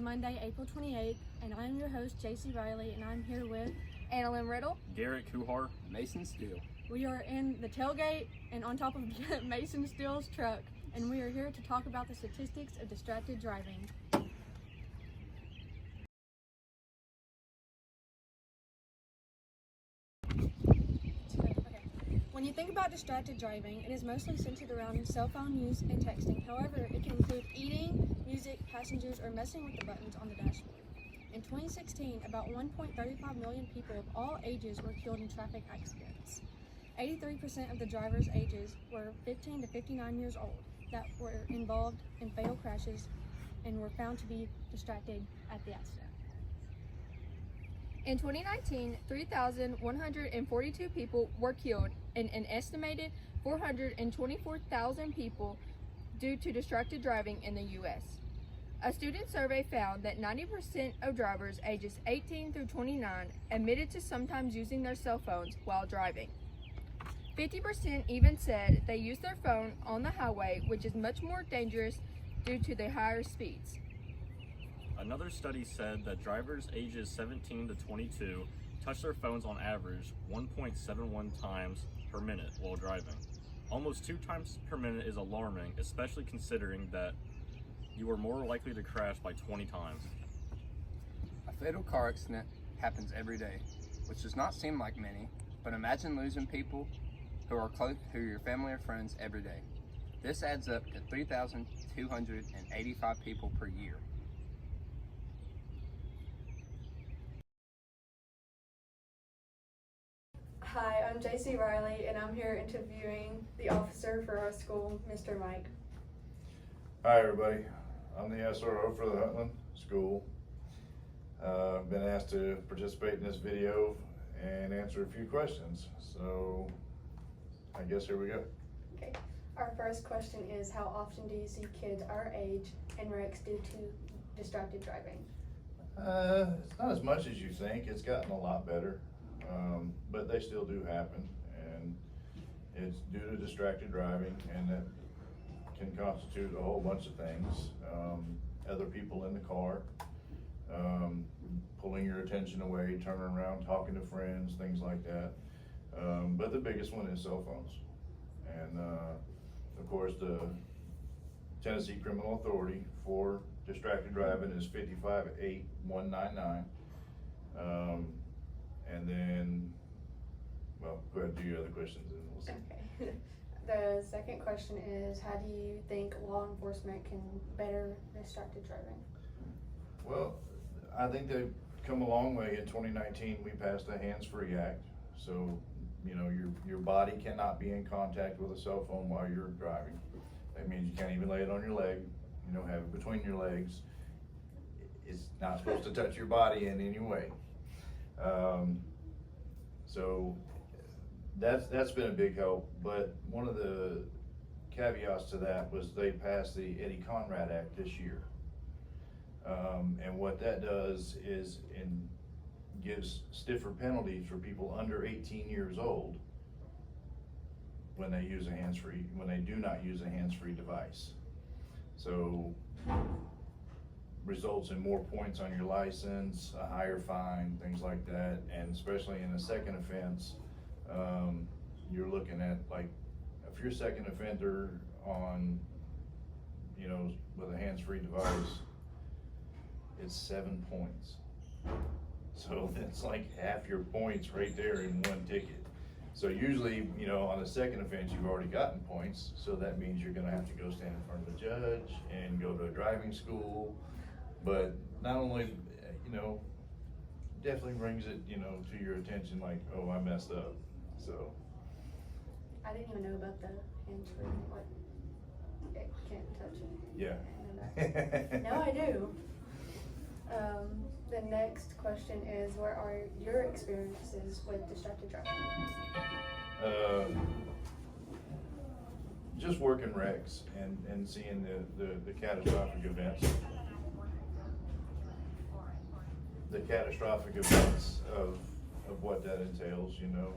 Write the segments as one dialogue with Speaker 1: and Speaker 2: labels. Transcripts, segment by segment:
Speaker 1: Monday, April 28th, and I'm your host, JC Riley, and I'm here with
Speaker 2: Annalyn Riddle,
Speaker 3: Garrett Kuhar,
Speaker 4: Mason Steele.
Speaker 1: We are in the tailgate and on top of Mason Steele's truck, and we are here to talk about the statistics of distracted driving. When you think about distracted driving, it is mostly centered around cell phone use and texting. However, it can include eating, music, passengers, or messing with the buttons on the dashboard. In 2016, about 1.35 million people of all ages were killed in traffic accidents. 83% of the drivers' ages were 15 to 59 years old that were involved in fatal crashes and were found to be distracted at the accident.
Speaker 2: In 2019, 3,142 people were killed and an estimated 424,000 people due to distracted driving in the U.S. A student survey found that 90% of drivers ages 18 through 29 admitted to sometimes using their cell phones while driving. 50% even said they use their phone on the highway, which is much more dangerous due to the higher speeds.
Speaker 3: Another study said that drivers ages 17 to 22 touch their phones on average 1.71 times per minute while driving. Almost 2 times per minute is alarming, especially considering that you are more likely to crash by 20 times.
Speaker 4: A fatal car accident happens every day, which does not seem like many, but imagine losing people who are close, who are your family or friends every day. This adds up to 3,285 people per year.
Speaker 1: Hi, I'm JC Riley, and I'm here interviewing the officer for our school, Mr. Mike.
Speaker 5: Hi everybody, I'm the SRO for the Huntland School. I've been asked to participate in this video and answer a few questions, so I guess here we go.
Speaker 1: Okay, our first question is, how often do you see kids our age in wrecks due to distracted driving?
Speaker 5: It's not as much as you think. It's gotten a lot better, but they still do happen, and it's due to distracted driving, and that can constitute a whole bunch of things. Other people in the car, pulling your attention away, turning around, talking to friends, things like that. But the biggest one is cell phones. And of course, the Tennessee Criminal Authority for distracted driving is 558199. And then, well, go ahead and do your other questions and we'll see.
Speaker 1: Okay. The second question is, how do you think law enforcement can better distracted driving?
Speaker 5: Well, I think they've come a long way. In 2019, we passed the Hands-Free Act. So, you know, your body cannot be in contact with a cell phone while you're driving. That means you can't even lay it on your leg, you know, have it between your legs. It's not supposed to touch your body in any way. So that's been a big help, but one of the caveats to that was they passed the Eddie Conrad Act this year. And what that does is gives stiffer penalties for people under 18 years old when they use when they do not use a hands-free device. So results in more points on your license, a higher fine, things like that, and especially in a second offense, you're looking at, like, if you're a second offender on, you know, with a hands-free device, it's 7 points. So that's like half your points right there in one ticket. So usually, you know, on a second offense, you've already gotten points, so that means you're gonna have to go stand in front of a judge and go to a driving school. But not only, you know, definitely brings it, you know, to your attention, like, oh, I messed up, so.
Speaker 1: I didn't even know about the hands-free, like, it can't touch it.
Speaker 5: Yeah.
Speaker 1: Now I do. The next question is, what are your experiences with distracted driving?
Speaker 5: Just working wrecks and seeing the catastrophic events. The catastrophic events of what that entails, you know.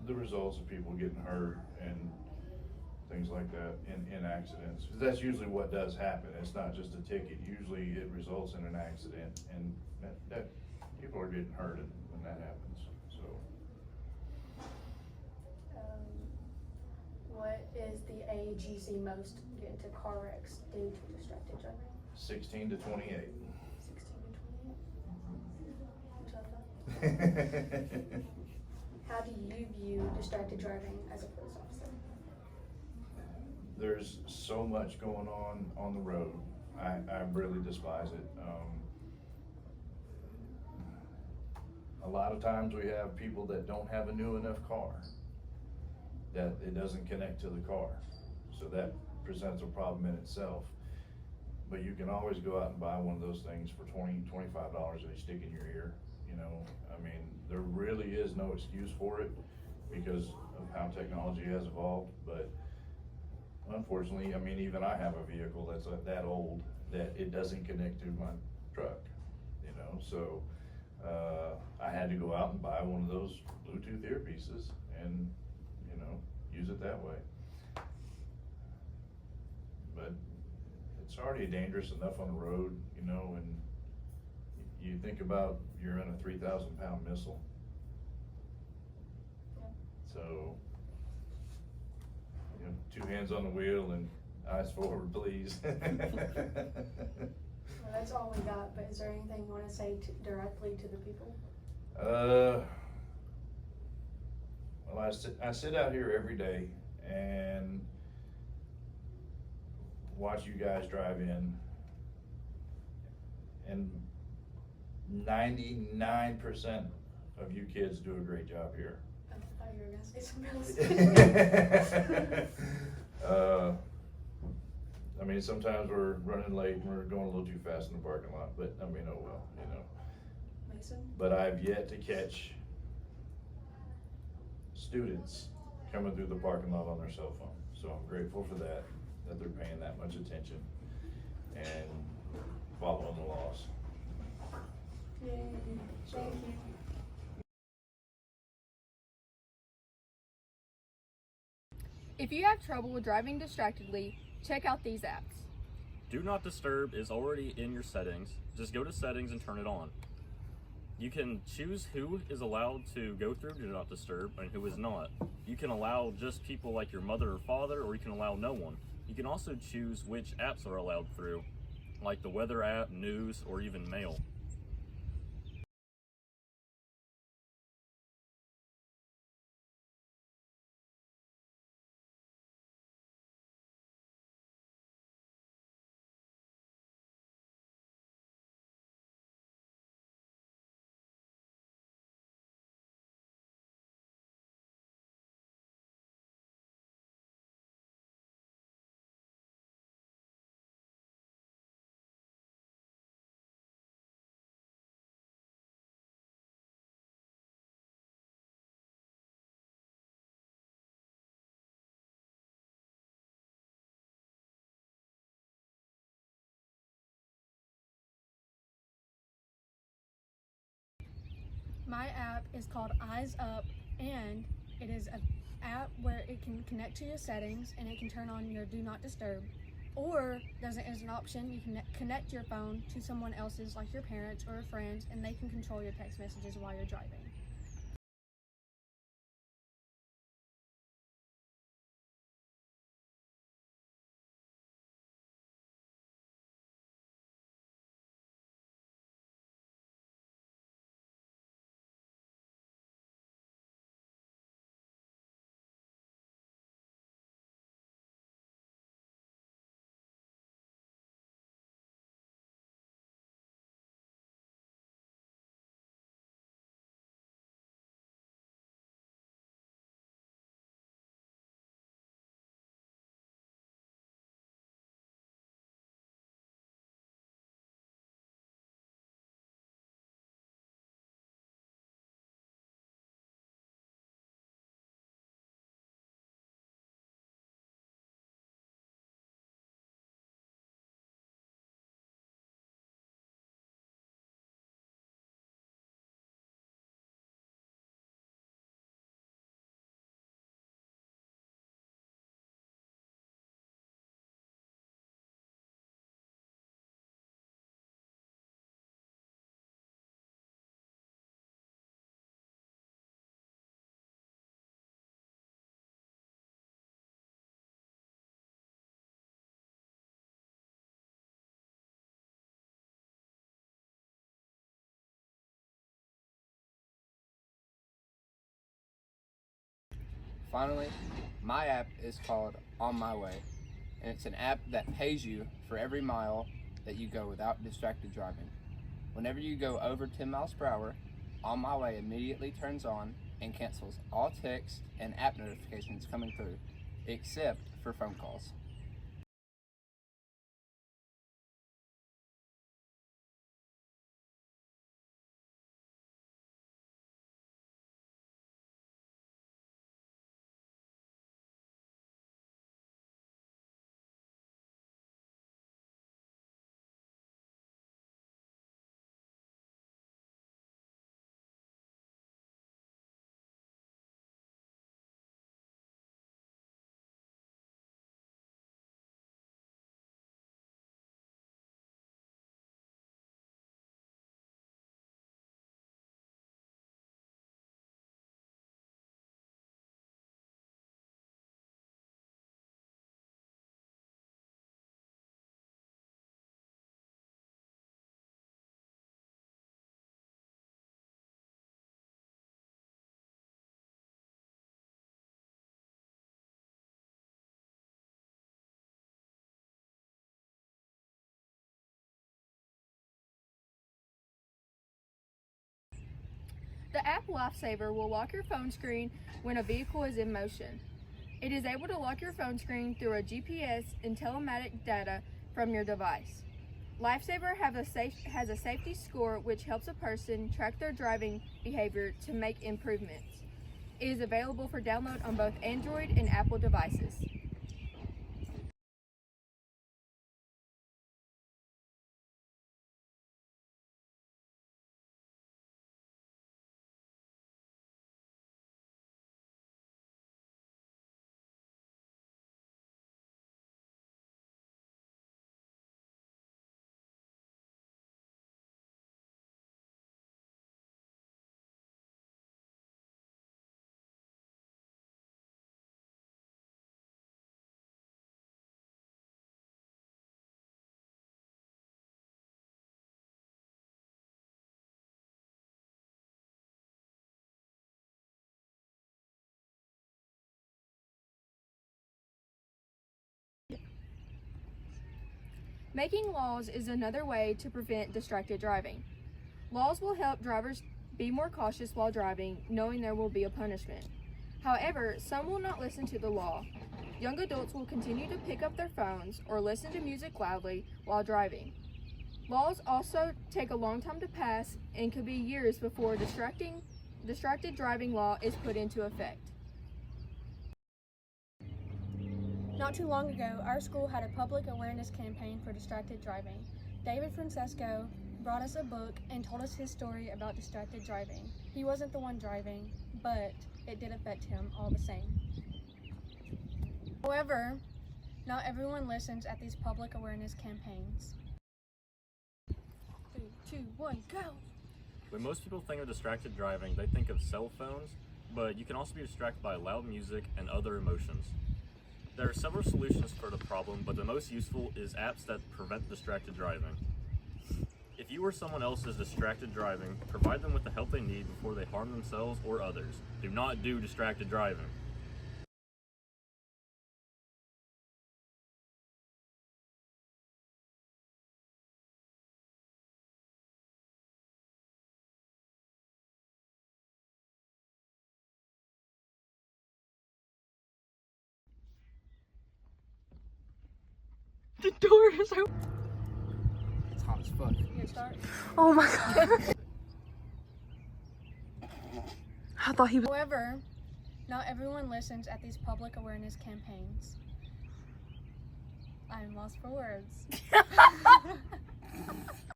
Speaker 5: The results of people getting hurt and things like that in accidents. 'Cause that's usually what does happen. It's not just a ticket. Usually it results in an accident, and that people are getting hurt when that happens, so.
Speaker 1: What is the age you see most get into car wrecks due to distracted driving?
Speaker 5: 16 to 28.
Speaker 1: 16 to 28. How do you view distracted driving as a police officer?
Speaker 5: There's so much going on the road. I really despise it. A lot of times we have people that don't have a new enough car, that it doesn't connect to the car. So that presents a problem in itself. But you can always go out and buy one of those things for $20, $25 that you stick in your ear, you know? I mean, there really is no excuse for it because of how technology has evolved, but unfortunately, I mean, even I have a vehicle that's that old that it doesn't connect to my truck, you know? So, I had to go out and buy one of those Bluetooth earpieces and, you know, use it that way. But it's already dangerous enough on the road, you know, and you think about you're in a 3,000-pound missile.
Speaker 1: Yeah.
Speaker 5: So, you know, 2 hands on the wheel and eyes forward, please.
Speaker 1: Well, that's all we got, but is there anything you want to say directly to the people?
Speaker 5: Well, I sit out here every day and watch you guys drive in, and 99% of you kids do a great job here.
Speaker 1: I thought you were gonna say something else.
Speaker 5: I mean, sometimes we're running late and we're going a little too fast in the parking lot, but I mean, oh well, you know.
Speaker 1: Mason?
Speaker 5: But I've yet to catch students coming through the parking lot on their cell phone. So I'm grateful for that they're paying that much attention and following the laws.
Speaker 1: Yay,
Speaker 5: So-
Speaker 1: thank you.
Speaker 2: If you have trouble driving distractedly, check out these apps.
Speaker 3: Do Not Disturb is already in your settings. Just go to settings and turn it on. You can choose who is allowed to go through Do Not Disturb and who is not. You can allow just people like your mother or father, or you can allow no one. You can also choose which apps are allowed through, like the weather app, news, or even mail.
Speaker 1: My app is called Eyes Up, and it is an app where it can connect to your settings and it can turn on your Do Not Disturb. Or there's an option you can connect your phone to someone else's, like your parents or friends, and they can control your text messages while you're driving.
Speaker 4: Finally, my app is called On My Way, and it's an app that pays you for every mile that you go without distracted driving. Whenever you go over 10 miles per hour, On My Way immediately turns on and cancels all text and app notifications coming through, except for phone calls.
Speaker 2: The app Lifesaver will lock your phone screen when a vehicle is in motion. It is able to lock your phone screen through a GPS and telematic data from your device. Lifesaver has a safety score which helps a person track their driving behavior to make improvements. It is available for download on both Android and Apple devices. Making laws is another way to prevent distracted driving. Laws will help drivers be more cautious while driving, knowing there will be a punishment. However, some will not listen to the law. Young adults will continue to pick up their phones or listen to music loudly while driving. Laws also take a long time to pass and could be years before distracted driving law is put into effect.
Speaker 1: Not too long ago, our school had a public awareness campaign for distracted driving. David Francesco brought us a book and told us his story about distracted driving. He wasn't the one driving, but it did affect him all the same. However, not everyone listens at these public awareness campaigns. 3, 2, 1, go!
Speaker 3: When most people think of distracted driving, they think of cell phones, but you can also be distracted by loud music and other emotions. There are several solutions for the problem, but the most useful is apps that prevent distracted driving. If you or someone else is distracted driving, provide them with the help they need before they harm themselves or others. Do not do distracted driving.
Speaker 2: The door is open.
Speaker 4: It's hot as fuck.
Speaker 1: Here, start.
Speaker 2: Oh my god. I thought he was.
Speaker 1: However, not everyone listens at these public awareness campaigns. I'm lost for words.